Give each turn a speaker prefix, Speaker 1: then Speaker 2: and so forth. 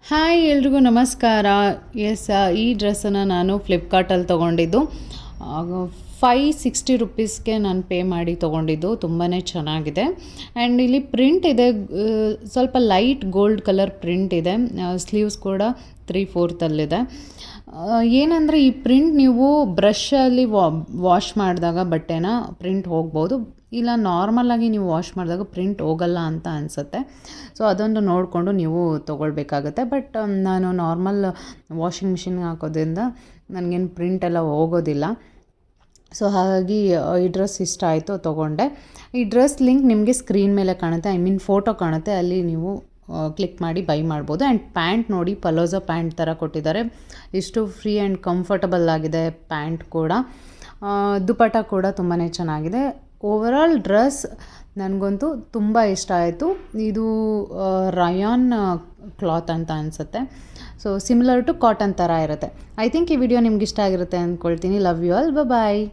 Speaker 1: Hi ಎಲ್ರಿಗೂ ನಮಸ್ಕಾರ. S, ಈ ಡ್ರೆಸ್ಸನ್ನು ನಾನು ಫ್ಲಿಪ್ಕಾರ್ಟಲ್ಲಿ ತೊಗೊಂಡಿದ್ದು. 560 ರುಪೀಸ್ಗೆ ನಾನು ಪೇ ಮಾಡಿ ತೊಗೊಂಡಿದ್ದು. ತುಂಬಾ ಚೆನ್ನಾಗಿದೆ. ಆ್ಯಂಡ್ ಇಲ್ಲಿ ಪ್ರಿಂಟ್ ಇದೆ, ಸ್ವಲ್ಪ ಲೈಟ್ ಗೋಲ್ಡ್ ಕಲರ್ ಪ್ರಿಂಟ್ ಇದೆ. ಸ್ಲೀವ್ಸ್ ಕೂಡ 3/4 ಏನಂದರೆ ಈ ಪ್ರಿಂಟ್ ನೀವು ಬ್ರಷಲ್ಲಿ ವಾಶ್ ಮಾಡಿದಾಗ ಬಟ್ಟೆನ ಪ್ರಿಂಟ್ ಹೋಗ್ಬೋದು, ಇಲ್ಲ ನಾರ್ಮಲಾಗಿ ನೀವು ವಾಶ್ ಮಾಡಿದಾಗ ಪ್ರಿಂಟ್ ಹೋಗಲ್ಲ ಅಂತ ಅನಿಸುತ್ತೆ. ಸೊ ಅದೊಂದು ನೋಡಿಕೊಂಡು ನೀವು ತೊಗೊಳ್ಬೇಕಾಗತ್ತೆ. ಬಟ್ ನಾನು ನಾರ್ಮಲ್ ವಾಷಿಂಗ್ ಮಿಷಿನ್ಗೆ ಹಾಕೋದ್ರಿಂದ ನನಗೇನು ಪ್ರಿಂಟ್ ಎಲ್ಲ ಹೋಗೋದಿಲ್ಲ. ಸೊ ಹಾಗಾಗಿ ಈ ಡ್ರೆಸ್ ಇಷ್ಟ ಆಯಿತು, ತೊಗೊಂಡೆ. ಈ ಡ್ರೆಸ್ ಲಿಂಕ್ ನಿಮಗೆ ಸ್ಕ್ರೀನ್ ಮೇಲೆ ಕಾಣುತ್ತೆ, ಫೋಟೋ ಕಾಣುತ್ತೆ, ಅಲ್ಲಿ ನೀವು ಕ್ಲಿಕ್ ಮಾಡಿ ಬೈ ಮಾಡ್ಬೋದು. ಆ್ಯಂಡ್ ಪ್ಯಾಂಟ್ ನೋಡಿ, ಪಲೋಝೋ ಪ್ಯಾಂಟ್ ಥರ ಕೊಟ್ಟಿದ್ದಾರೆ. ಇಷ್ಟು ಫ್ರೀ ಆ್ಯಂಡ್ ಕಂಫರ್ಟಬಲ್ ಆಗಿದೆ ಪ್ಯಾಂಟ್ ಕೂಡ. ದುಪಟ್ಟ ಕೂಡ ತುಂಬಾ ಚೆನ್ನಾಗಿದೆ. ಓವರಾಲ್ ಡ್ರೆಸ್ ನನಗಂತೂ ತುಂಬ ಇಷ್ಟ ಆಯಿತು. ಇದು ರಯಾನ್ ಕ್ಲಾತ್ ಅಂತ ಅನಿಸುತ್ತೆ. ಸೊ ಸಿಮಿಲರ್ ಟು ಕಾಟನ್ ಥರ ಇರುತ್ತೆ. ಐ ಥಿಂಕ್ ಈ ವಿಡಿಯೋ ನಿಮ್ಗೆ ಇಷ್ಟ ಆಗಿರುತ್ತೆ ಅಂದ್ಕೊಳ್ತೀನಿ. Love you all, bye.